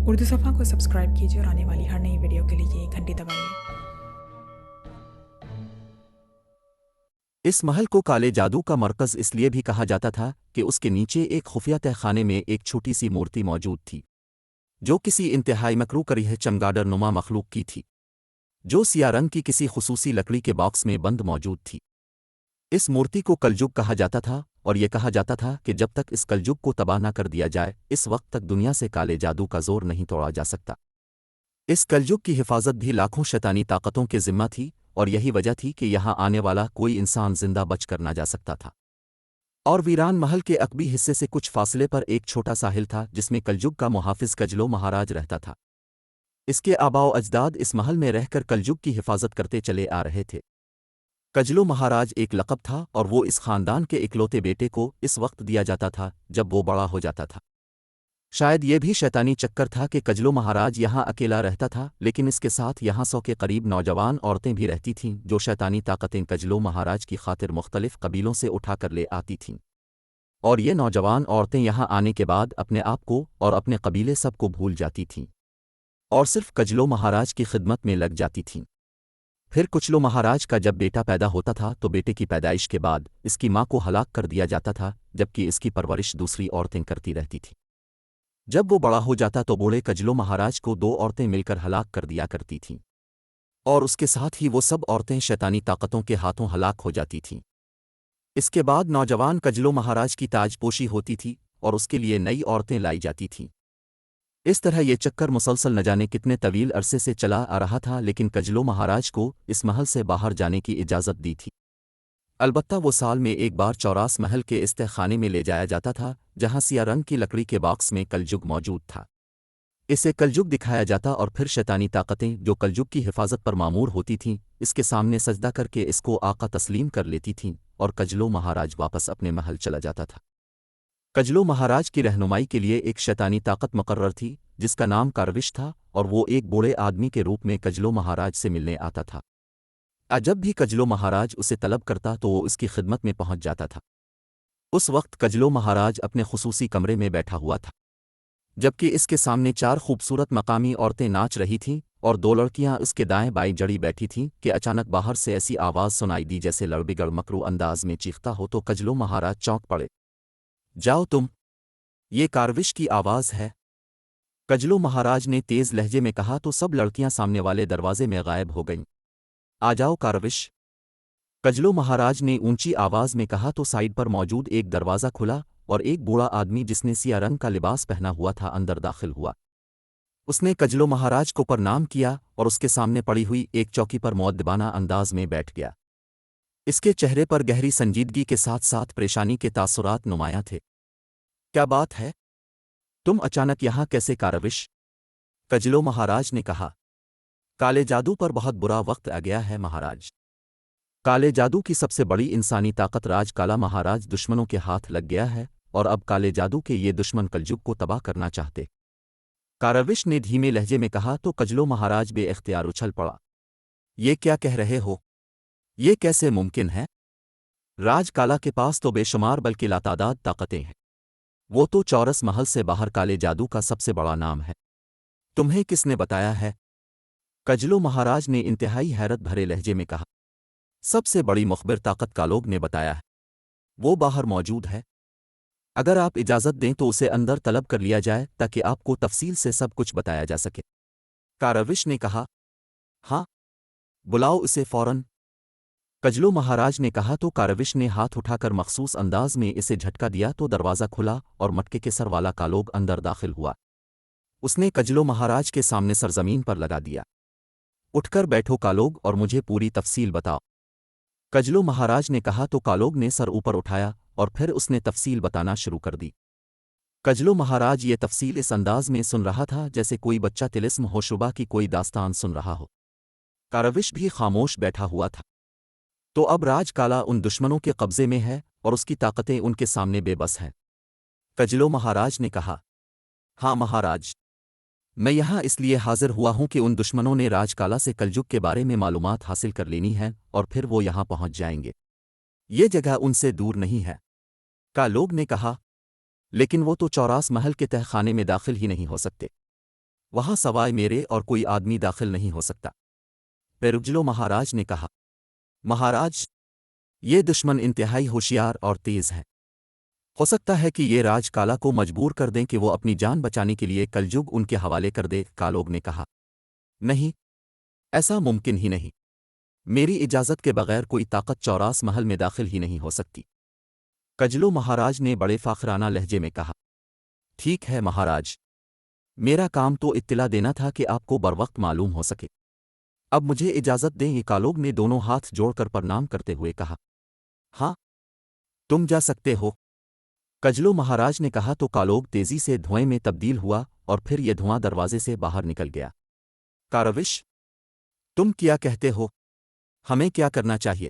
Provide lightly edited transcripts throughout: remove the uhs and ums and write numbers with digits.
उर्दू सफ़ा को सब्सक्राइब कीजिए और आने वाली हर नई वीडियो के लिए घंटी दबाइए। इस महल को काले जादू का मरकज़ इसलिए भी कहा जाता था कि उसके नीचे एक खुफिया तहखाने में एक छोटी सी मूर्ति मौजूद थी, जो किसी इंतहाई मकरू करीह चमगादड़ नुमा मखलूक की थी, जो सिया रंग की किसी खुसूसी लकड़ी के बॉक्स में बंद मौजूद थी। इस मूर्ति को कलजुग कहा जाता था और यह कहा जाता था कि जब तक इस कलजुग को तबाह न कर दिया जाए, इस वक्त तक दुनिया से काले जादू का जोर नहीं तोड़ा जा सकता। इस कलयुग की हिफाजत भी लाखों शैतानी ताकतों के जिम्मा थी और यही वजह थी कि यहाँ आने वाला कोई इंसान जिंदा बच कर ना जा सकता था। और वीरान महल के अकबी हिस्से से कुछ फासले पर एक छोटा सा हिल था जिसमें कलयुग का मुहाफिज कजलो महाराज रहता था। इसके आबाओ अजदाद इस महल में रहकर कलयुग की हिफाजत करते चले आ रहे थे। कजलो महाराज एक लक़ब था और वो इस खानदान के इकलौते बेटे को इस वक्त दिया जाता था जब वो बड़ा हो जाता था। शायद ये भी शैतानी चक्कर था कि कजलो महाराज यहाँ अकेला रहता था, लेकिन इसके साथ यहाँ 100 के करीब नौजवान औरतें भी रहती थीं जो शैतानी ताकतें कजलो महाराज की खातिर मुख्तलिफ कबीलों से उठाकर ले आती थीं। और ये नौजवान औरतें यहाँ आने के बाद अपने आप को और अपने कबीले सबको भूल जाती थीं और सिर्फ कजलो महाराज की खिदमत में लग जाती थीं। फिर कजलो महाराज का जब बेटा पैदा होता था तो बेटे की पैदाइश के बाद इसकी माँ को हलाक कर दिया जाता था, जबकि इसकी परवरिश दूसरी औरतें करती रहती थीं। जब वो बड़ा हो जाता तो बूढ़े कजलो महाराज को 2 औरतें मिलकर हलाक कर दिया करती थीं और उसके साथ ही वो सब औरतें शैतानी ताकतों के हाथों हलाक हो जाती थीं। इसके बाद नौजवान कजलो महाराज की ताजपोशी होती थी और उसके लिए नई औरतें लाई जाती थीं। इस तरह ये चक्कर मुसलसल न जाने कितने तवील अरसे से चला आ रहा था, लेकिन कजलो महाराज को इस महल से बाहर जाने की इजाज़त दी थी। अलबत्ता वो साल में एक बार चौरास महल के इस तहखाने में ले जाया जाता था जहाँ सिया रंग की लकड़ी के बॉक्स में कलजुग मौजूद था। इसे कलजुग दिखाया जाता और फिर शैतानी ताकतें जो कलजुग की हिफाजत पर मामूर होती थीं इसके सामने सजदा करके इसको आका तस्लीम कर लेती थीं और कजलो महाराज वापस अपने महल चला जाता था। कजलो महाराज की रहनुमाई के लिए एक शैतानी ताकत मुकर्रर थी जिसका नाम कारविश था और वो एक बूढ़े आदमी के रूप में कजलो महाराज से मिलने आता था। जब भी कजलो महाराज उसे तलब करता तो वो उसकी खिदमत में पहुंच जाता था। उस वक्त कजलो महाराज अपने खुसूसी कमरे में बैठा हुआ था, जबकि इसके सामने 4 खूबसूरत मकामी औरतें नाच रही थीं और 2 लड़कियां उसके दाएं बाएं जड़ी बैठी थीं कि अचानक बाहर से ऐसी आवाज़ सुनाई दी जैसे लड़बिगड़ मकरू अंदाज में चीखता हो। तो कजलो महाराज चौंक पड़े। जाओ तुम, ये कारविश की आवाज़ है, कजलो महाराज ने तेज़ लहजे में कहा। तो सब लड़कियां सामने वाले दरवाजे में गायब हो गईं। आ जाओ कारविश, कजलो महाराज ने ऊंची आवाज में कहा। तो साइड पर मौजूद एक दरवाज़ा खुला और एक बूढ़ा आदमी जिसने सिया रंग का लिबास पहना हुआ था अंदर दाखिल हुआ। उसने कजलो महाराज को प्रणाम किया और उसके सामने पड़ी हुई एक चौकी पर मुअद्दिबाना अंदाज में बैठ गया। इसके चेहरे पर गहरी संजीदगी के साथ साथ परेशानी के तासुरात नुमायां थे। क्या बात है, तुम अचानक यहाँ कैसे कारविश, कजलो महाराज ने कहा। काले जादू पर बहुत बुरा वक्त आ गया है महाराज। काले जादू की सबसे बड़ी इंसानी ताकत राज काला महाराज दुश्मनों के हाथ लग गया है और अब काले जादू के ये दुश्मन कलजुग को तबाह करना चाहते, कारविश ने धीमे लहजे में कहा। तो कजलो महाराज बेइख्तियार उछल पड़ा। ये क्या कह रहे हो, ये कैसे मुमकिन है? राज काला के पास तो बेशुमार बल्कि लातादाद ताकतें हैं। वो तो चौरस महल से बाहर काले जादू का सबसे बड़ा नाम है। तुम्हें किसने बताया है? कजलो महाराज ने इंतहाई हैरत भरे लहजे में कहा। सबसे बड़ी मुखबिर ताकत कालोग ने बताया है, वो बाहर मौजूद है। अगर आप इजाज़त दें तो उसे अंदर तलब कर लिया जाए ताकि आपको तफसील से सब कुछ बताया जा सके, कारविश ने कहा। हाँ, बुलाओ उसे फौरन, कजलो महाराज ने कहा। तो कारविश ने हाथ उठाकर मखसूस अंदाज में इसे झटका दिया तो दरवाज़ा खुला और मटके के सर वाला कालोग अंदर दाखिल हुआ। उसने कजलो महाराज के सामने सरजमीन पर लगा दिया। उठकर बैठो कालोग और मुझे पूरी तफसील बताओ, कजलो महाराज ने कहा। तो कालोग ने सर ऊपर उठाया और फिर उसने तफसील बताना शुरू कर दी। कजलो महाराज ये तफसील इस अंदाज में सुन रहा था जैसे कोई बच्चा तिलिस्म होशुबा की कोई दास्तान सुन रहा हो। कारविश भी खामोश बैठा हुआ था। तो अब राज काला उन दुश्मनों के कब्जे में है और उसकी ताकतें उनके सामने बेबस हैं, कजलो महाराज ने कहा। हाँ महाराज, मैं यहाँ इसलिए हाजिर हुआ हूँ कि उन दुश्मनों ने राज काला से कलजुग के बारे में मालूमात हासिल कर लेनी है और फिर वो यहाँ पहुँच जाएंगे। ये जगह उनसे दूर नहीं है, कालोग ने कहा। लेकिन वो तो चौरास महल के तहखाने में दाखिल ही नहीं हो सकते। वहां सवाए मेरे और कोई आदमी दाखिल नहीं हो सकता। पेरुगजलो महाराज ने कहा, महाराज, ये दुश्मन इंतहाई होशियार और तेज है। हो सकता है कि ये राज काला को मजबूर कर दें कि वो अपनी जान बचाने के लिए कलयुग उनके हवाले कर दे। कालोग ने कहा, नहीं, ऐसा मुमकिन ही नहीं। मेरी इजाज़त के बगैर कोई ताकत चौरास महल में दाखिल ही नहीं हो सकती। कजलो महाराज ने बड़े फाखराना लहजे में कहा, ठीक है महाराज, मेरा काम तो इत्तिला देना था कि आपको बरवक्त मालूम हो सके। अब मुझे इजाज़त दें। ये कालोग ने दोनों हाथ जोड़कर प्रणाम करते हुए कहा, हाँ, तुम जा सकते हो। कजलो महाराज ने कहा तो कालोग तेजी से धुएं में तब्दील हुआ और फिर यह धुआं दरवाजे से बाहर निकल गया। कारविश, तुम क्या कहते हो? हमें क्या करना चाहिए?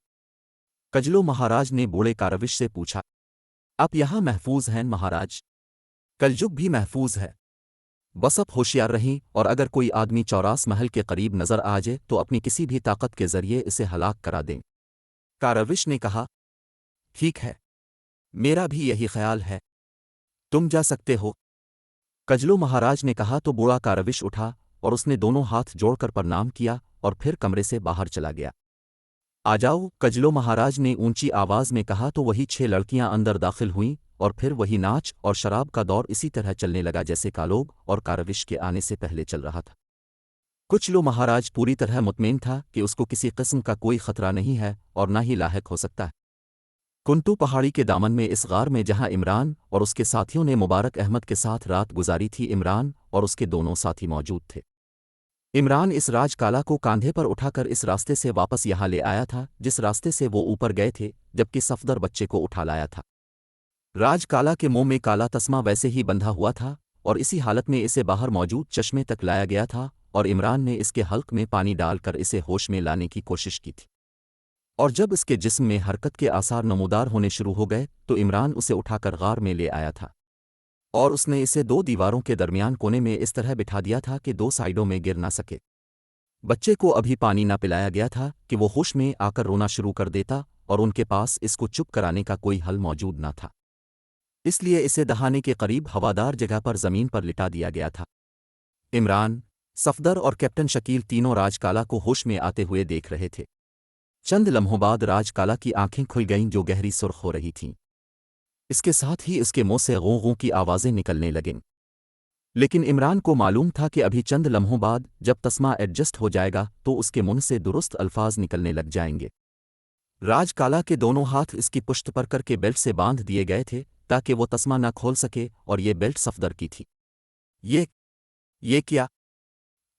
कजलो महाराज ने बूढ़े कारविश से पूछा। आप यहाँ महफूज हैं महाराज, कलयुग भी महफूज है। बस अब होशियार रहीं और अगर कोई आदमी चौरास महल के करीब नजर आ जाए तो अपनी किसी भी ताकत के जरिए इसे हलाक करा दें। कारविश ने कहा, ठीक है, मेरा भी यही ख्याल है, तुम जा सकते हो। कजलो महाराज ने कहा तो बूढ़ा कारविश उठा और उसने दोनों हाथ जोड़कर प्रणाम किया और फिर कमरे से बाहर चला गया। आ जाओ, कजलो महाराज ने ऊंची आवाज में कहा तो वही 6 लड़कियां अंदर दाखिल हुईं और फिर वही नाच और शराब का दौर इसी तरह चलने लगा जैसे कालोग और कारविश के आने से पहले चल रहा था। कुचलो महाराज पूरी तरह मुतमईन था कि उसको किसी किस्म का कोई खतरा नहीं है और ना ही लाहिक हो सकता है। कुंतू पहाड़ी के दामन में इस गार में जहां इमरान और उसके साथियों ने मुबारक अहमद के साथ रात गुजारी थी, इमरान और उसके दोनों साथी मौजूद थे। इमरान इस राज काला को कांधे पर उठाकर इस रास्ते से वापस यहाँ ले आया था जिस रास्ते से वो ऊपर गए थे, जबकि सफदर बच्चे को उठा लाया था। राज काला के मुंह में काला तस्मा वैसे ही बंधा हुआ था और इसी हालत में इसे बाहर मौजूद चश्मे तक लाया गया था और इमरान ने इसके हल्क में पानी डालकर इसे होश में लाने की कोशिश की थी। और जब इसके जिस्म में हरकत के आसार नमूदार होने शुरू हो गए तो इमरान उसे उठाकर गार में ले आया था और उसने इसे 2 दीवारों के दरमियान कोने में इस तरह बिठा दिया था कि 2 साइडों में गिर ना सके। बच्चे को अभी पानी ना पिलाया गया था कि वो होश में आकर रोना शुरू कर देता और उनके पास इसको चुप कराने का कोई हल मौजूद ना था, इसलिए इसे दहाने के करीब हवादार जगह पर जमीन पर लिटा दिया गया था। इमरान, सफदर और कैप्टन शकील तीनों राजकाला को होश में आते हुए देख रहे थे। चंद लम्हों बाद राजकाला की आंखें खुल गईं जो गहरी सुर्ख हो रही थीं। इसके साथ ही इसके मुंह से गूं गूं की आवाज़ें निकलने लगीं। लेकिन इमरान को मालूम था कि अभी चंद लम्हों बाद जब तस्मा एडजस्ट हो जाएगा तो उसके मुंह से दुरुस्त अल्फाज निकलने लग जाएंगे। राजकाला के दोनों हाथ इसकी पुश्त पर करके बेल्ट से बांध दिए गए थे ताकि वो तस्मा न खोल सके और ये बेल्ट सफदर की थी। ये क्या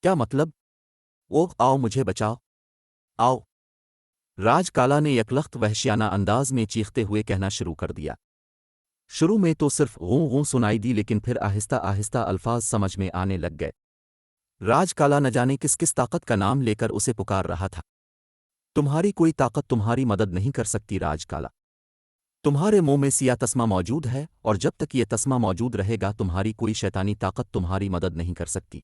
क्या मतलब? ओह, आओ मुझे बचाओ, आओ! राजकाला ने यकलख्त वहशियाना अंदाज में चीखते हुए कहना शुरू कर दिया। शुरू में तो सिर्फ गूं गूं सुनाई दी लेकिन फिर आहिस्ता आहिस्ता अल्फाज समझ में आने लग गए। राजकाला न जाने किस किस ताकत का नाम लेकर उसे पुकार रहा था। तुम्हारी कोई ताकत तुम्हारी मदद नहीं कर सकती राजकाला। तुम्हारे मुंह में सिया तस्मा मौजूद है और जब तक ये तस्मा मौजूद रहेगा तुम्हारी कोई शैतानी ताकत तुम्हारी मदद नहीं कर सकती।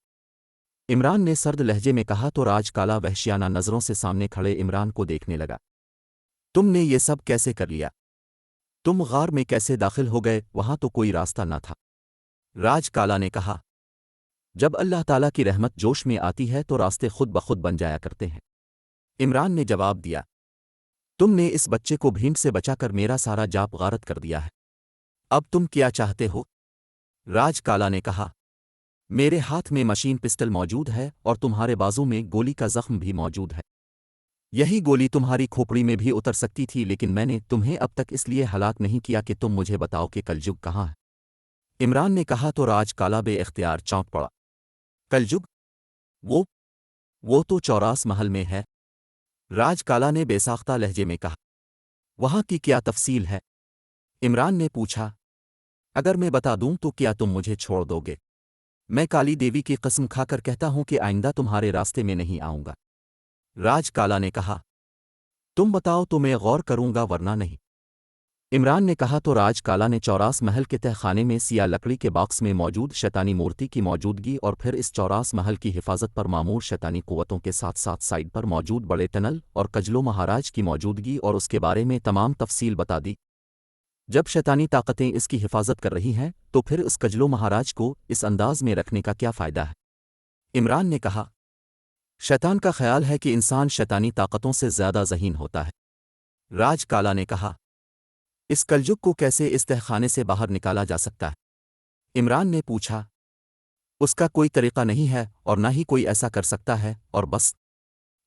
इमरान ने सर्द लहजे में कहा तो राजकाला वहशियाना नज़रों से सामने खड़े इमरान को देखने लगा। तुमने ये सब कैसे कर लिया? तुम गार में कैसे दाखिल हो गए? वहां तो कोई रास्ता न था। राजकाला ने कहा, जब अल्लाह ताला की रहमत जोश में आती है तो रास्ते खुद ब खुद बन जाया करते हैं। इमरान ने जवाब दिया, तुमने इस बच्चे को भीड़ से बचाकर मेरा सारा जाप गारत कर दिया है। अब तुम क्या चाहते हो? राजकाला ने कहा, मेरे हाथ में मशीन पिस्टल मौजूद है और तुम्हारे बाजू में गोली का जख्म भी मौजूद है। यही गोली तुम्हारी खोपड़ी में भी उतर सकती थी लेकिन मैंने तुम्हें अब तक इसलिए हलाक नहीं किया कि तुम मुझे बताओ कि कलयुग कहाँ है। इमरान ने कहा तो राजकाला बे-इख्तियार चौंक पड़ा। कलयुग? वो तो चौरास महल में है। राजकाला ने बेसाख्ता लहजे में कहा। वहां की क्या तफसील है? इमरान ने पूछा। अगर मैं बता दूं तो क्या तुम मुझे छोड़ दोगे? मैं काली देवी की कसम खाकर कहता हूं कि आइंदा तुम्हारे रास्ते में नहीं आऊंगा। राजकाला ने कहा, तुम बताओ तो मैं गौर करूंगा वरना नहीं। इमरान ने कहा तो राजकाला ने चौरास महल के तहखाने में सिया लकड़ी के बॉक्स में मौजूद शैतानी मूर्ति की मौजूदगी और फिर इस चौरास महल की हिफाजत पर मामूर शैतानी कुव्वतों के साथ साथ साइड पर मौजूद बड़े टनल और कजलो महाराज की मौजूदगी और उसके बारे में तमाम तफसील बता दी। जब शैतानी ताकतें इसकी हिफाजत कर रही हैं तो फिर उस कजलो महाराज को इस अंदाज में रखने का क्या फ़ायदा है? इमरान ने कहा, शैतान का ख्याल है कि इंसान शैतानी ताकतों से ज़्यादा ज़हीन होता है। राज काला ने कहा, इस कलजुग को कैसे इस तहखाने से बाहर निकाला जा सकता है? इमरान ने पूछा, उसका कोई तरीक़ा नहीं है और ना ही कोई ऐसा कर सकता है और बस।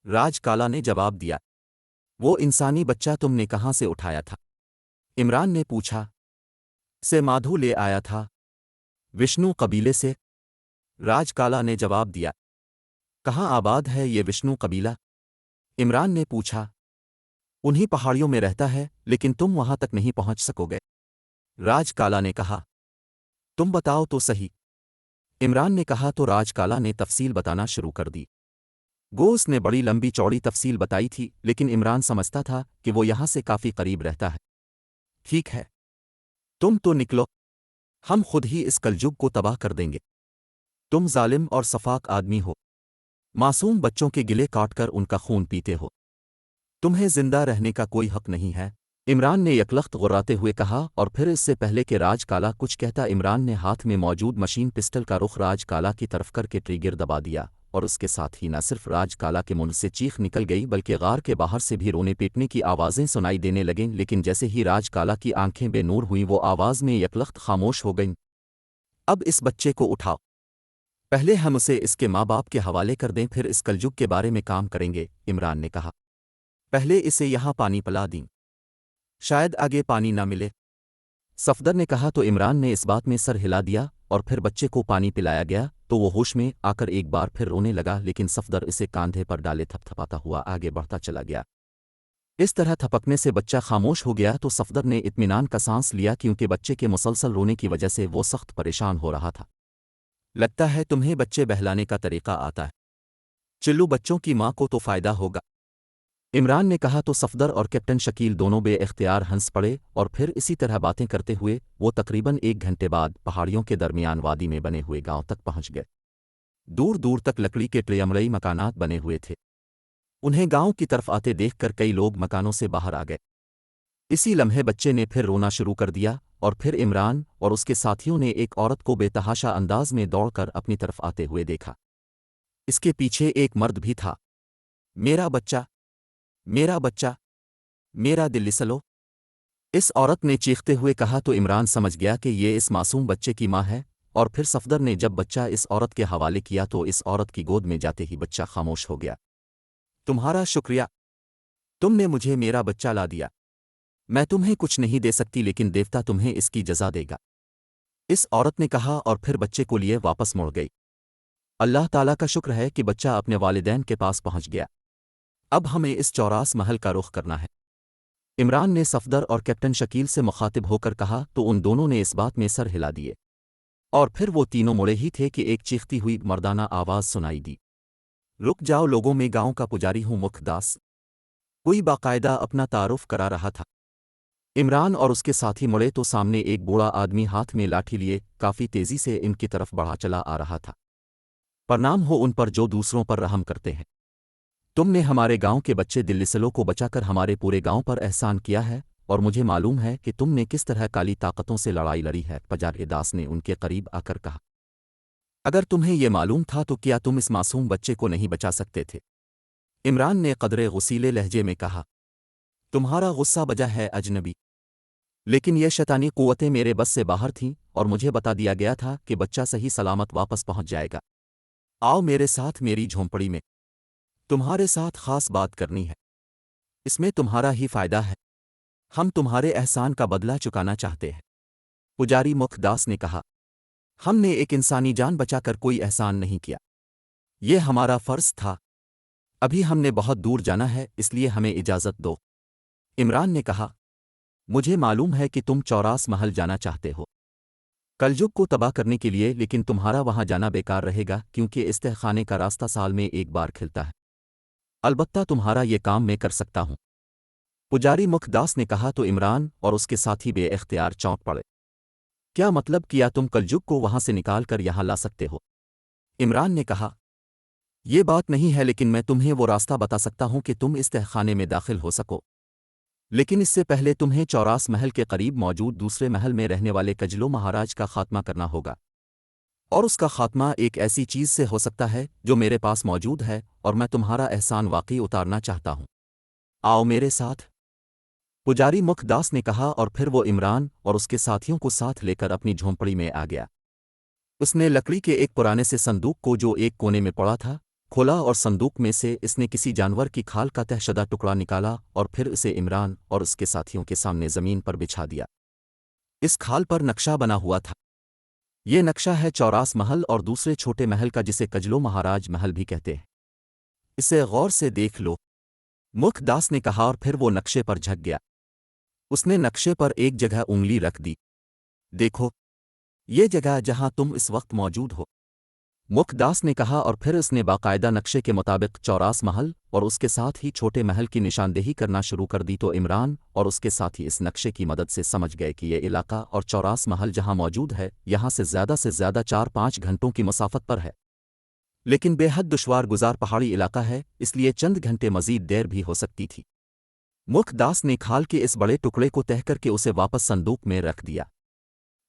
राज काला ने जवाब दिया, वो इंसानी बच्चा तुमने कहाँ से उठाया था? इमरान ने पूछा, से माधु ले आया था, विष्णु कबीले से। राज काला ने जवाब दिया, कहाँ आबाद है ये विष्णु कबीला? इमरान ने पूछा, उन्हीं पहाड़ियों में रहता है, लेकिन तुम वहां तक नहीं पहुंच सकोगे। राज काला ने कहा, तुम बताओ तो सही। इमरान ने कहा तो राज काला ने तफसील बताना शुरू कर दी। गोस ने बड़ी लंबी चौड़ी तफसील बताई थी, लेकिन इमरान समझता था कि वो यहां से काफी करीब रहता है। ठीक है, तुम तो निकलो, हम खुद ही इस कलजुग को तबाह कर देंगे। तुम जालिम और सफाक आदमी हो, मासूम बच्चों के गिले काटकर उनका खून पीते हो। तुम्हें जिंदा रहने का कोई हक नहीं है। इमरान ने यकलख्त गुर्राते हुए कहा, और फिर इससे पहले कि राज काला कुछ कहता, इमरान ने हाथ में मौजूद मशीन पिस्टल का रुख राज काला की तरफ करके ट्रिगर दबा दिया, और उसके साथ ही न सिर्फ राज काला के मुंह से चीख निकल गई, बल्कि गार के बाहर से भी रोने पीटने की आवाज़ें सुनाई देने लगीं। लेकिन जैसे ही राज काला की आंखें बेनूर हुईं, वो आवाज़ में यकलख्त खामोश हो गईं। अब इस बच्चे को उठाओ, पहले हम उसे इसके माँ बाप के हवाले कर दें, फिर इस कलजुग के बारे में काम करेंगे। इमरान ने कहा, पहले इसे यहाँ पानी पिला दी, शायद आगे पानी ना मिले। सफदर ने कहा तो इमरान ने इस बात में सर हिला दिया, और फिर बच्चे को पानी पिलाया गया तो वो होश में आकर एक बार फिर रोने लगा, लेकिन सफदर इसे कांधे पर डाले थपथपाता हुआ आगे बढ़ता चला गया। इस तरह थपकने से बच्चा खामोश हो गया तो सफदर ने इत्मीनान का सांस लिया, क्योंकि बच्चे के मुसलसल रोने की वजह से वो सख्त परेशान हो रहा था। लगता है तुम्हें बच्चे बहलाने का तरीका आता है। चिल्लू, बच्चों की माँ को तो फ़ायदा होगा। इमरान ने कहा तो सफदर और कैप्टन शकील दोनों बेइख्तियार हंस पड़े, और फिर इसी तरह बातें करते हुए वो तकरीबन 1 घंटे बाद पहाड़ियों के दरमियान वादी में बने हुए गांव तक पहुंच गए। दूर दूर तक लकड़ी के टेमरई मकानात बने हुए थे। उन्हें गांव की तरफ आते देखकर कई लोग मकानों से बाहर आ गए। इसी लम्हे बच्चे ने फिर रोना शुरू कर दिया, और फिर इमरान और उसके साथियों ने एक औरत को बेतहाशा अंदाज में दौड़कर अपनी तरफ आते हुए देखा। इसके पीछे एक मर्द भी था। मेरा बच्चा, मेरा बच्चा, मेरा दिल लिसलो, इस औरत ने चीखते हुए कहा तो इमरान समझ गया कि ये इस मासूम बच्चे की माँ है, और फिर सफदर ने जब बच्चा इस औरत के हवाले किया तो इस औरत की गोद में जाते ही बच्चा खामोश हो गया। तुम्हारा शुक्रिया, तुमने मुझे मेरा बच्चा ला दिया। मैं तुम्हें कुछ नहीं दे सकती, लेकिन देवता तुम्हें इसकी जज़ा देगा, इस औरत ने कहा, और फिर बच्चे को लिए वापस मुड़ गई। अल्लाह ताला का शुक्र है कि बच्चा अपने वालिदैन के पास पहुंच गया। अब हमें इस चौरास महल का रुख करना है। इमरान ने सफदर और कैप्टन शकील से मुखातिब होकर कहा तो उन दोनों ने इस बात में सर हिला दिए, और फिर वो तीनों मुड़े ही थे कि एक चीखती हुई मर्दाना आवाज़ सुनाई दी, रुक जाओ लोगों, मैं गांव का पुजारी हूं मुखदास। कोई बाकायदा अपना तारुफ करा रहा था। इमरान और उसके साथी मुड़े तो सामने एक बूढ़ा आदमी हाथ में लाठी लिए काफ़ी तेज़ी से इनकी तरफ बढ़ा चला आ रहा था। प्रणाम हो उन पर जो दूसरों पर रहम करते हैं। तुमने हमारे गांव के बच्चे दिल्लिसलों को बचाकर हमारे पूरे गांव पर एहसान किया है, और मुझे मालूम है कि तुमने किस तरह काली ताकतों से लड़ाई लड़ी है। पुजारी दास ने उनके करीब आकर कहा, अगर तुम्हें यह मालूम था तो क्या तुम इस मासूम बच्चे को नहीं बचा सकते थे? इमरान ने कदरे गुसीले लहजे में कहा, तुम्हारा गुस्सा बजा है अजनबी, लेकिन यह शैतानी कुव्वतें मेरे बस से बाहर थीं, और मुझे बता दिया गया था कि बच्चा सही सलामत वापस पहुंच जाएगा। आओ मेरे साथ मेरी झोंपड़ी में, तुम्हारे साथ खास बात करनी है। इसमें तुम्हारा ही फायदा है। हम तुम्हारे एहसान का बदला चुकाना चाहते हैं। पुजारी मुखदास ने कहा, हमने एक इंसानी जान बचाकर कोई एहसान नहीं किया, ये हमारा फर्ज था। अभी हमने बहुत दूर जाना है, इसलिए हमें इजाज़त दो। इमरान ने कहा, मुझे मालूम है कि तुम चौरास महल जाना चाहते हो कलजुग को तबाह करने के लिए, लेकिन तुम्हारा वहां जाना बेकार रहेगा, क्योंकि इस तहखाने का रास्ता साल में एक बार खिलता है। अलबत्ता तुम्हारा ये काम मैं कर सकता हूं। पुजारी मुखदास ने कहा तो इमरान और उसके साथी बेइख्तियार चौंक पड़े। क्या मतलब किया तुम कलजुग को वहां से निकाल कर यहां ला सकते हो? इमरान ने कहा, ये बात नहीं है, लेकिन मैं तुम्हें वो रास्ता बता सकता हूं कि तुम इस तहखाने में दाखिल हो सको। लेकिन इससे पहले तुम्हें चौरास महल के करीब मौजूद दूसरे महल में रहने वाले कजलो महाराज का खात्मा करना होगा। और उसका खात्मा एक ऐसी चीज़ से हो सकता है जो मेरे पास मौजूद है, और मैं तुम्हारा एहसान वाकई उतारना चाहता हूँ। आओ मेरे साथ। पुजारी मुखदास ने कहा, और फिर वो इमरान और उसके साथियों को साथ लेकर अपनी झोंपड़ी में आ गया। उसने लकड़ी के एक पुराने से संदूक को, जो एक कोने में पड़ा था, खोला, और संदूक में से इसने किसी जानवर की खाल का तहशदा टुकड़ा निकाला और फिर उसे इमरान और उसके साथियों के सामने ज़मीन पर बिछा दिया। इस खाल पर नक्शा बना हुआ था। ये नक्शा है चौरास महल और दूसरे छोटे महल का, जिसे कजलो महाराज महल भी कहते हैं। इसे गौर से देख लो, मुखदास ने कहा, और फिर वो नक्शे पर झक गया। उसने नक्शे पर एक जगह उंगली रख दी। देखो, ये जगह जहां तुम इस वक्त मौजूद हो, मुखदास ने कहा, और फिर उसने बाकायदा नक्शे के मुताबिक चौरास महल और उसके साथ ही छोटे महल की निशानदेही करना शुरू कर दी। तो इमरान और उसके साथी इस नक्शे की मदद से समझ गए कि ये इलाका और चौरास महल जहां मौजूद है, यहां से ज़्यादा 4-5 घंटों की मसाफत पर है। लेकिन बेहद दुश्वार गुजार पहाड़ी इलाका है, इसलिए चंद घंटे मजीद देर भी हो सकती थी। मुखदास ने खाल के इस बड़े टुकड़े को तह करके उसे वापस संदूक में रख दिया,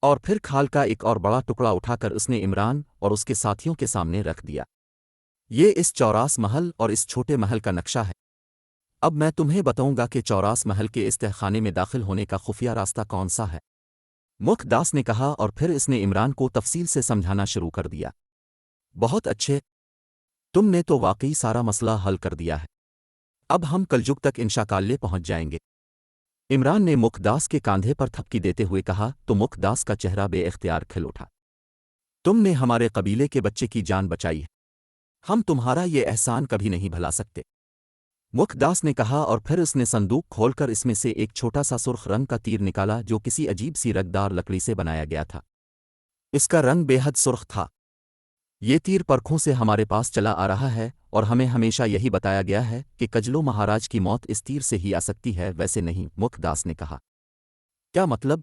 और फिर खाल का एक और बड़ा टुकड़ा उठाकर उसने इमरान और उसके साथियों के सामने रख दिया। ये इस चौरास महल और इस छोटे महल का नक्शा है। अब मैं तुम्हें बताऊंगा कि चौरास महल के इस तहखाने में दाखिल होने का खुफिया रास्ता कौन सा है। मुखदास ने कहा, और फिर इसने इमरान को तफसील से समझाना शुरू कर दिया। बहुत अच्छे, तुमने तो वाकई सारा मसला हल कर दिया है। अब हम कलजुग तक इंशाकाल्ले पहुंच जाएंगे। इमरान ने मुखदास के कांधे पर थपकी देते हुए कहा। तो मुखदास का चेहरा बेइख्तियार खिल उठा। तुमने हमारे कबीले के बच्चे की जान बचाई है, हम तुम्हारा ये एहसान कभी नहीं भुला सकते, मुखदास ने कहा, और फिर उसने संदूक खोलकर इसमें से एक छोटा सा सुर्ख रंग का तीर निकाला, जो किसी अजीब सी रगदार लकड़ी से बनाया गया था। इसका रंग बेहद सुर्ख था। ये तीर परखों से हमारे पास चला आ रहा है, और हमें हमेशा यही बताया गया है कि कजलो महाराज की मौत इस तीर से ही आ सकती है। वैसे नहीं, मुखदास ने कहा। क्या मतलब?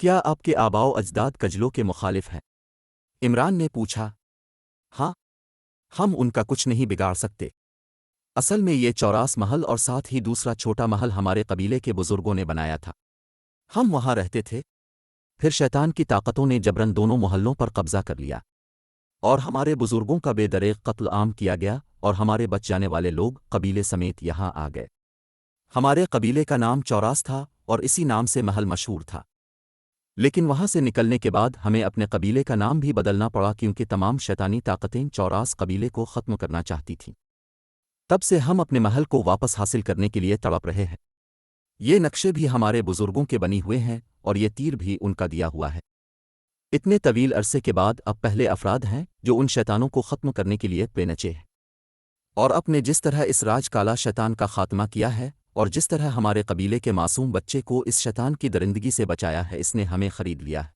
क्या आपके आबाओ अजदाद कजलो के मुखालिफ हैं? इमरान ने पूछा। हाँ, हम उनका कुछ नहीं बिगाड़ सकते। असल में ये चौरास महल और साथ ही दूसरा छोटा महल हमारे कबीले के बुजुर्गों ने बनाया था। हम वहां रहते थे। फिर शैतान की ताकतों ने जबरन दोनों मोहल्लों पर कब्जा कर लिया, और हमारे बुजुर्गों का बेदरेग कत्ल आम किया गया, और हमारे बच जाने वाले लोग कबीले समेत यहाँ आ गए। हमारे कबीले का नाम चौरास था, और इसी नाम से महल मशहूर था। लेकिन वहां से निकलने के बाद हमें अपने कबीले का नाम भी बदलना पड़ा, क्योंकि तमाम शैतानी ताकतें चौरास कबीले को ख़त्म करना चाहती थीं। तब से हम अपने महल को वापस हासिल करने के लिए तड़प रहे हैं। ये नक्शे भी हमारे बुजुर्गों के बनी हुए हैं, और ये तीर भी उनका दिया हुआ है। इतने तवील अरसे के बाद अब पहले अफराद हैं जो उन शैतानों को ख़त्म करने के लिए बेनचे हैं। और अपने जिस तरह इस राज काला शैतान का खात्मा किया है, और जिस तरह हमारे कबीले के मासूम बच्चे को इस शैतान की दरिंदगी से बचाया है, इसने हमें खरीद लिया है।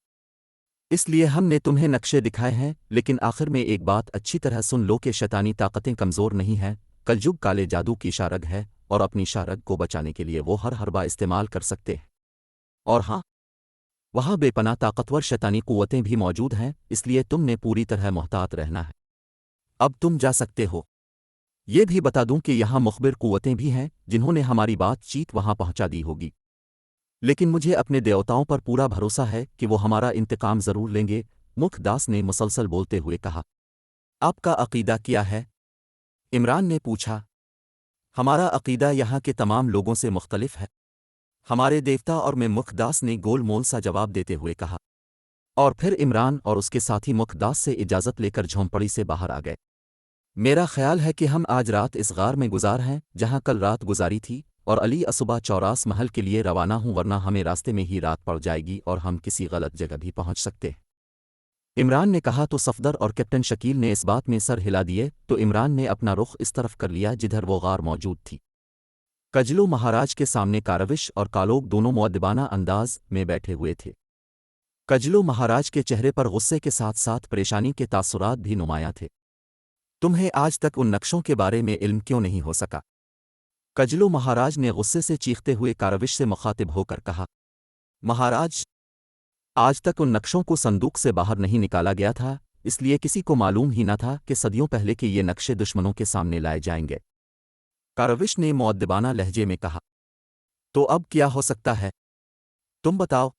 इसलिए हमने तुम्हें नक्शे दिखाए हैं, लेकिन आखिर में एक बात अच्छी तरह सुन लो कि शैतानी ताकतें कमज़ोर नहीं हैं। कलजुग काले जादू की शारग है, और अपनी शारग को बचाने के लिए वो हर हरबा इस्तेमाल कर सकते हैं। और हाँ, वहाँ बेपनाह ताकतवर शैतानी कुव्वतें भी मौजूद हैं, इसलिए तुमने पूरी तरह मोहतात रहना है। अब तुम जा सकते हो। ये भी बता दूं कि यहाँ मुखबिर कुव्वतें भी हैं, जिन्होंने हमारी बातचीत वहाँ पहुँचा दी होगी। लेकिन मुझे अपने देवताओं पर पूरा भरोसा है कि वो हमारा इंतकाम ज़रूर लेंगे, मुखदास ने मुसलसल बोलते हुए कहा। आपका अक़ीदा क्या है? इमरान ने पूछा। हमारा अक़ीदा यहाँ के तमाम लोगों से मुख्तलिफ है, हमारे देवता और मैं, मुखदास ने गोल मोल सा जवाब देते हुए कहा। और फिर इमरान और उसके साथी मुखदास से इजाज़त लेकर झोंपड़ी से बाहर आ गए। मेरा ख्याल है कि हम आज रात इस गार में गुजार हैं जहाँ कल रात गुजारी थी, और अली असुबह चौरास महल के लिए रवाना हूँ, वरना हमें रास्ते में ही रात पड़ जाएगी और हम किसी गलत जगह भी पहुँच सकते हैं। इमरान ने कहा। तो सफदर और कैप्टन शकील ने इस बात में सर हिला दिए, तो इमरान ने अपना रुख इस तरफ कर लिया जिधर वो गार मौजूद थी। कजलो महाराज के सामने कारविश और कालोग दोनों मुअद्दिबाना अंदाज में बैठे हुए थे। कजलो महाराज के चेहरे पर गुस्से के साथ साथ परेशानी के तासुरात भी नुमायां थे। तुम्हें आज तक उन नक्शों के बारे में इल्म क्यों नहीं हो सका? कजलो महाराज ने गुस्से से चीखते हुए कारविश से मुखातिब होकर कहा। महाराज, आज तक उन नक्शों को संदूक से बाहर नहीं निकाला गया था, इसलिए किसी को मालूम ही न था कि सदियों पहले के ये नक्शे दुश्मनों के सामने लाए जाएंगे। कारविश ने मुअद्दिबाना लहजे में कहा। तो अब क्या हो सकता है? तुम बताओ।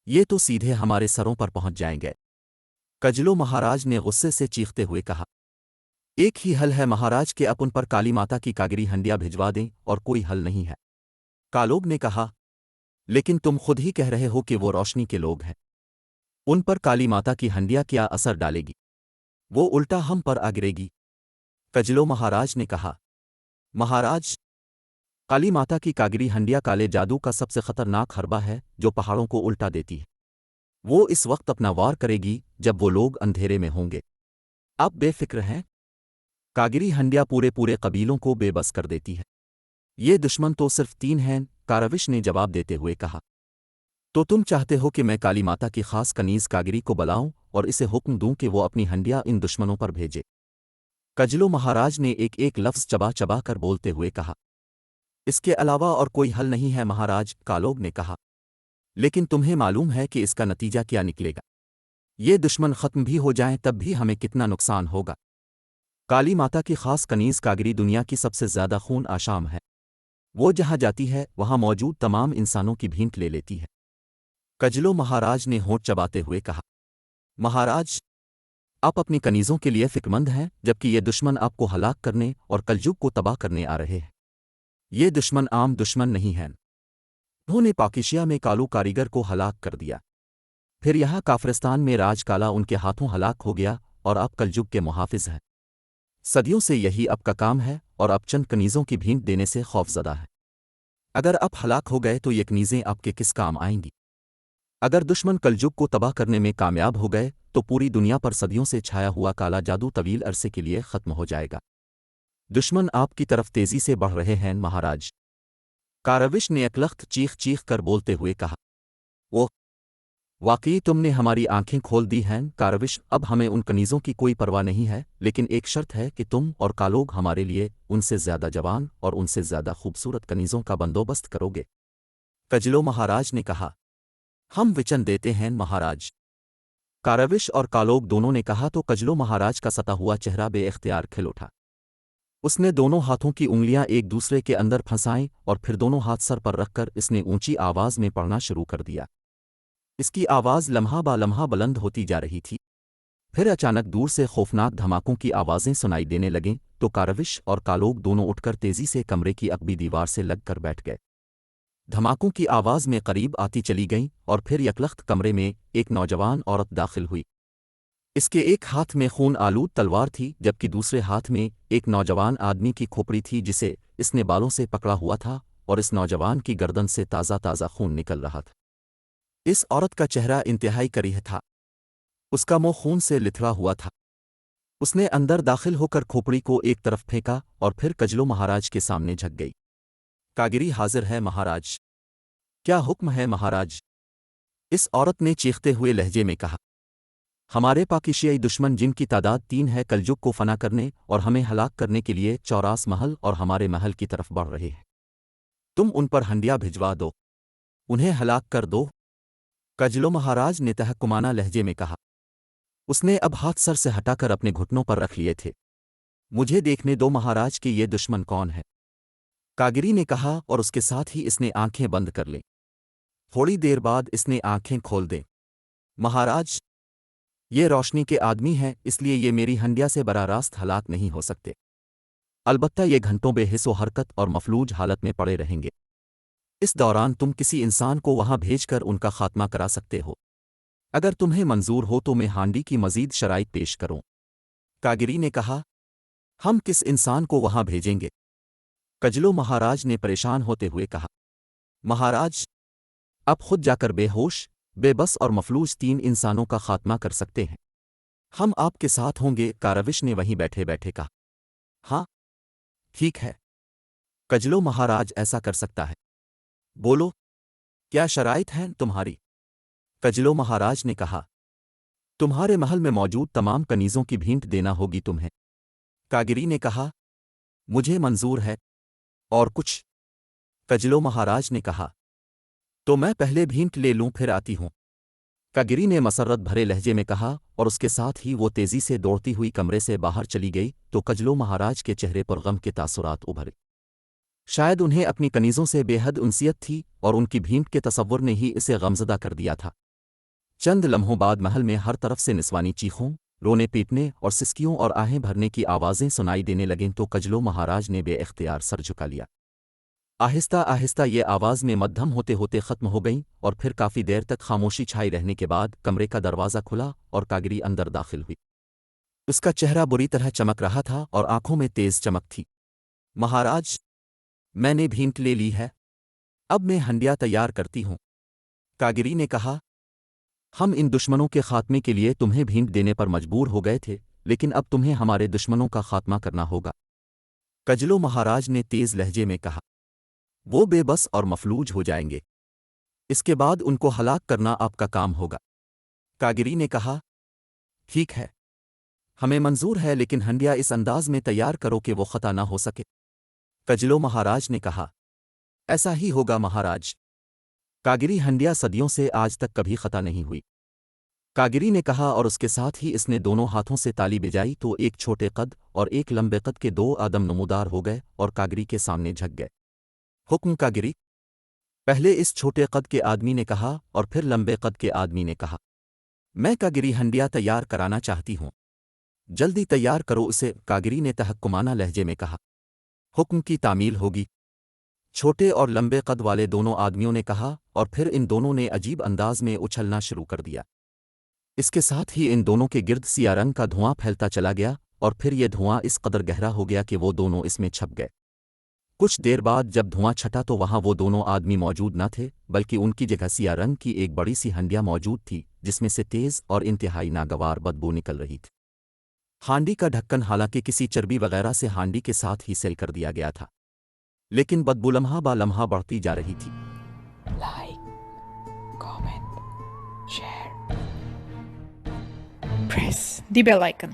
ये तो सीधे हमारे सरों पर पहुंच जाएंगे। कजलो महाराज ने गुस्से से चीखते हुए कहा। एक ही हल है महाराज कि आप उन पर काली माता की कागरी हंडिया भिजवा दें और कोई हल नहीं है। कालोग ने कहा। लेकिन तुम खुद ही कह रहे हो कि वो रोशनी के लोग हैं। उन पर काली माता की हंडिया क्या असर डालेगी? वो उल्टा हम पर आ गिरेगी। कजलो महाराज ने कहा। महाराज, काली माता की कागरी हंडिया काले जादू का सबसे खतरनाक हरबा है जो पहाड़ों को उल्टा देती है। वो इस वक्त अपना वार करेगी जब वो लोग अंधेरे में होंगे। आप बेफिक्र हैं? कागरी हंडिया पूरे पूरे कबीलों को बेबस कर देती है। ये दुश्मन तो सिर्फ 3 हैं, कारविश ने जवाब देते हुए कहा। तो तुम चाहते हो कि मैं काली माता की खास कनीज कागरी को बुलाऊं और इसे हुक्म दूं कि वो अपनी हंडिया इन दुश्मनों पर भेजे? कजलो महाराज ने एक एक लफ्ज़ चबा चबा कर बोलते हुए कहा। इसके अलावा और कोई हल नहीं है महाराज, कालोग ने कहा। लेकिन तुम्हें मालूम है कि इसका नतीजा क्या निकलेगा? ये दुश्मन खत्म भी हो जाएं तब भी हमें कितना नुकसान होगा। काली माता की खास कनीज कागरी दुनिया की सबसे ज्यादा खून आशाम है। वो जहां जाती है वहां मौजूद तमाम इंसानों की भींट ले लेती है। कजलो महाराज ने होंठ चबाते हुए कहा। महाराज, आप अपनी कनीजों के लिए फिक्रमंद हैं जबकि ये दुश्मन आपको हलाक करने और कलयुग को तबाह करने आ रहे हैं। ये दुश्मन आम दुश्मन नहीं हैं। उन्होंने पाकिशिया में कालू कारीगर को हलाक कर दिया। फिर यहाँ काफरिस्तान में राज काला उनके हाथों हलाक हो गया और आप कलयुग के मुहाफिज हैं। सदियों से यही अब का काम है और अब चंद कनीज़ों की भींट देने से खौफजदा है। अगर आप हलाक हो गए तो ये कनीज़ें आपके किस काम आएंगी? अगर दुश्मन कलयुग को तबाह करने में कामयाब हो गए तो पूरी दुनिया पर सदियों से छाया हुआ काला जादू तवील अरसे के लिए खत्म हो जाएगा। दुश्मन आपकी तरफ तेजी से बढ़ रहे हैं महाराज। कारविश ने अकलख्त चीख चीख कर बोलते हुए कहा। वो वाकई तुमने हमारी आंखें खोल दी हैं कारविश। अब हमें उन कनीज़ों की कोई परवाह नहीं है, लेकिन एक शर्त है कि तुम और कालोग हमारे लिए उनसे ज्यादा जवान और उनसे ज्यादा खूबसूरत कनीज़ों का बंदोबस्त करोगे। कजलो महाराज ने कहा। हम वचन देते हैं महाराज। कारविश और कालोग दोनों ने कहा तो कजलो महाराज का सता हुआ चेहरा बेइख्तियार खिल उठा। उसने दोनों हाथों की उंगलियां एक दूसरे के अंदर फंसाईं और फिर दोनों हाथ सर पर रखकर इसने ऊंची आवाज में पढ़ना शुरू कर दिया। इसकी आवाज़ लम्हा बा लम्हा बुलंद होती जा रही थी। फिर अचानक दूर से खौफनाक धमाकों की आवाज़ें सुनाई देने लगीं तो कारविश और कालोग दोनों उठकर तेज़ी से कमरे की अकबी दीवार से लगकर बैठ गए। धमाकों की आवाज़ में करीब आती चली गईं और फिर यकलख्त कमरे में एक नौजवान औरत दाखिल हुई। इसके एक हाथ में खून आलूद तलवार थी जबकि दूसरे हाथ में एक नौजवान आदमी की खोपड़ी थी जिसे इसने बालों से पकड़ा हुआ था और इस नौजवान की गर्दन से ताज़ा ताज़ा खून निकल रहा था। इस औरत का चेहरा इंतहाई करीह था। उसका मुंह खून से लिथड़ा हुआ था। उसने अंदर दाखिल होकर खोपड़ी को एक तरफ फेंका और फिर कजलो महाराज के सामने झक गई। कागिरी हाजिर है महाराज। क्या हुक्म है महाराज? इस औरत ने चीखते हुए लहजे में कहा। हमारे पाकिशियाई दुश्मन जिनकी तादाद 3 है कलयुग को फना करने और हमें हलाक करने के लिए चौरास महल और हमारे महल की तरफ बढ़ रहे हैं। तुम उन पर हंडिया भिजवा दो, उन्हें हलाक कर दो। कजलो महाराज ने तहकुमाना लहजे में कहा। उसने अब हाथ सर से हटाकर अपने घुटनों पर रख लिए थे। मुझे देखने दो महाराज कि ये दुश्मन कौन है, कागिरी ने कहा और उसके साथ ही इसने आंखें बंद कर लीं। थोड़ी देर बाद इसने आंखें खोल दें। महाराज, ये रोशनी के आदमी हैं इसलिए ये मेरी हंडिया से बराह रास्त हलाक नहीं हो सकते। अलबत्ता ये घंटों बेहिस्सो हरकत और मफलूज हालत में पड़े रहेंगे। इस दौरान तुम किसी इंसान को वहां भेजकर उनका खात्मा करा सकते हो। अगर तुम्हें मंजूर हो तो मैं हांडी की मजीद शराइत पेश करूं। कागिरी ने कहा। हम किस इंसान को वहां भेजेंगे? कजलो महाराज ने परेशान होते हुए कहा। महाराज, आप खुद जाकर बेहोश, बेबस और मफलूज 3 इंसानों का खात्मा कर सकते हैं। हम आपके साथ होंगे, कारविश ने वहीं बैठे बैठे कहा। हाँ ठीक है, कजलो महाराज ऐसा कर सकता है। बोलो, क्या शराइत हैं तुम्हारी? कजलो महाराज ने कहा। तुम्हारे महल में मौजूद तमाम कनीज़ों की भींट देना होगी तुम्हें। कागिरी ने कहा। मुझे मंजूर है। और कुछ? कजलो महाराज ने कहा। तो मैं पहले भींट ले लूं फिर आती हूं, कागिरी ने मसरत भरे लहजे में कहा और उसके साथ ही वो तेजी से दौड़ती हुई कमरे से बाहर चली गई तो कजलो महाराज के चेहरे पर गम के तासुरात उभरे। शायद उन्हें अपनी कनीज़ों से बेहद उनसियत थी और उनकी भींट के तसव्वुर ने ही इसे गमज़दा कर दिया था। चंद लम्हों बाद महल में हर तरफ से निस्वानी चीखों, रोने पीटने और सिसकियों और आहें भरने की आवाज़ें सुनाई देने लगीं तो कजलो महाराज ने बेइख्तियार सर झुका लिया। आहिस्ता आहिस्ता ये आवाज़ में मद्धम होते होते ख़त्म हो गई और फिर काफ़ी देर तक खामोशी छाई रहने के बाद कमरे का दरवाज़ा खुला और कागरी अंदर दाखिल हुई। उसका चेहरा बुरी तरह चमक रहा था और आंखों में तेज़ चमक थी। महाराज, मैंने भींट ले ली है। अब मैं हंडिया तैयार करती हूँ। कागिरी ने कहा, हम इन दुश्मनों के खात्मे के लिए तुम्हें भींट देने पर मजबूर हो गए थे, लेकिन अब तुम्हें हमारे दुश्मनों का खात्मा करना होगा। कजलो महाराज ने तेज़ लहजे में कहा, वो बेबस और मफलूज हो जाएंगे। इसके बाद उनको हलाक करना आपका काम होगा। कागिरी ने कहा, ठीक है, हमें मंजूर है, लेकिन हंडिया इस अंदाज में तैयार करो कि वो खता ना हो सके। कजलो महाराज ने कहा, ऐसा ही होगा महाराज। कागिरी हंडिया सदियों से आज तक कभी खता नहीं हुई। कागिरी ने कहा और उसके साथ ही इसने दोनों हाथों से ताली बजाई तो एक छोटे कद और एक लंबे कद के 2 आदम नमूदार हो गए और कागिरी के सामने झक गए। हुक्म कागिरी। पहले इस छोटे कद के आदमी ने कहा और फिर लंबे कद के आदमी ने कहा, मैं कागिरी हंडिया तैयार कराना चाहती हूँ। जल्दी तैयार करो उसे, कागिरी ने तहक्कुमाना लहजे में कहा। हुक्म की तामील होगी। छोटे और लंबे कद वाले दोनों आदमियों ने कहा और फिर इन दोनों ने अजीब अंदाज में उछलना शुरू कर दिया। इसके साथ ही इन दोनों के गिर्द सिया रंग का धुआं फैलता चला गया और फिर यह धुआं इस कदर गहरा हो गया कि वो दोनों इसमें छप गए। कुछ देर बाद जब धुआं छटा तो वहां वो दोनों आदमी मौजूद न थे, बल्कि उनकी जगह सिया रंग की एक बड़ी सी हंडिया मौजूद थी, जिसमें से तेज़ और इंतहाई नागवार बदबू निकल रही थी। हांडी का ढक्कन हालांकि किसी चर्बी वगैरह से हांडी के साथ ही सेल कर दिया गया था, लेकिन बदबू लम्हा बा लम्हा बढ़ती जा रही थी। Like, comment, share, press the bell icon